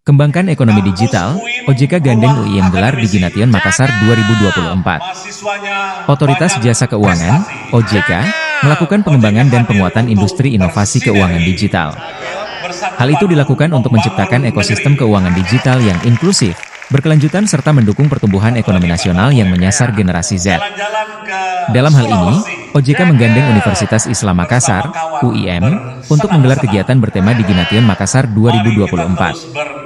Kembangkan ekonomi digital, OJK gandeng UIM gelar di Gination Makassar 2024. Otoritas Jasa Keuangan, OJK, melakukan pengembangan dan penguatan industri inovasi keuangan digital. Hal itu dilakukan untuk menciptakan ekosistem keuangan digital yang inklusif, berkelanjutan serta mendukung pertumbuhan ekonomi nasional yang menyasar generasi Z. Dalam hal ini, OJK menggandeng Universitas Islam Makassar, UIM, untuk menggelar kegiatan bertema di Gination Makassar 2024.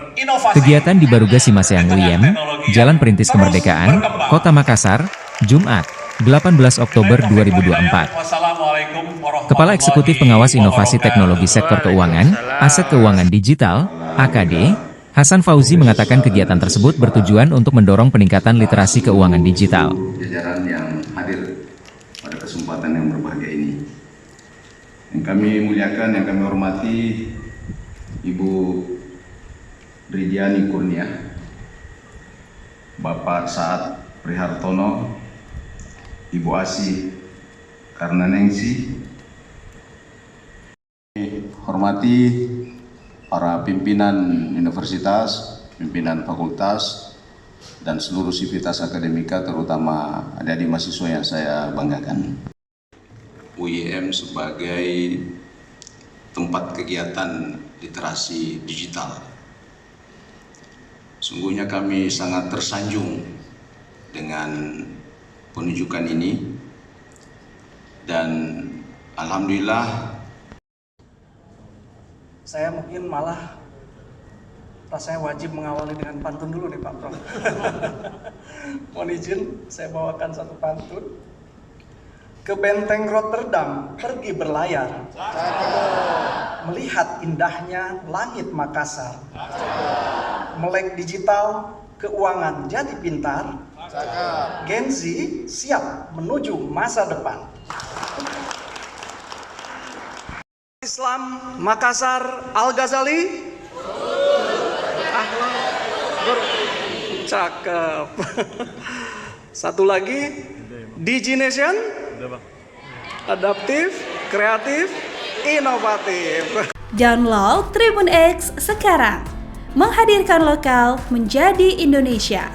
Kegiatan di Baruga Simaseang UIM, Jalan Perintis Kemerdekaan, Kota Makassar, Jumat, 18 Oktober 2024. Kepala Eksekutif Pengawas Inovasi Teknologi Sektor Keuangan, Aset Keuangan Digital, AKD, Hasan Fauzi mengatakan kegiatan tersebut bertujuan untuk mendorong peningkatan literasi keuangan digital. Jajaran yang hadir pada kesempatan yang berbahagia ini. Yang kami muliakan, yang kami hormati, Ibu Ridiani Kurnia, Bapak Saad Prihartono, Ibu Asi Karnanengsi, hormati para pimpinan universitas, pimpinan fakultas, dan seluruh sivitas akademika, terutama adik-adik mahasiswa yang saya banggakan. UIM sebagai tempat kegiatan literasi digital. Sungguhnya kami sangat tersanjung dengan penunjukan ini, dan alhamdulillah. Saya mungkin malah rasanya wajib mengawali dengan pantun dulu nih Pak Prof. Mohon izin saya bawakan satu pantun. Ke Benteng Rotterdam pergi berlayar, melihat indahnya langit Makassar. Melek digital, keuangan jadi pintar. Gen Z siap menuju masa depan. Islam Makassar Al-Ghazali. Cakep. Satu lagi, Digination. Adaptif, kreatif, inovatif. Download Tribun X sekarang. Menghadirkan lokal menjadi Indonesia.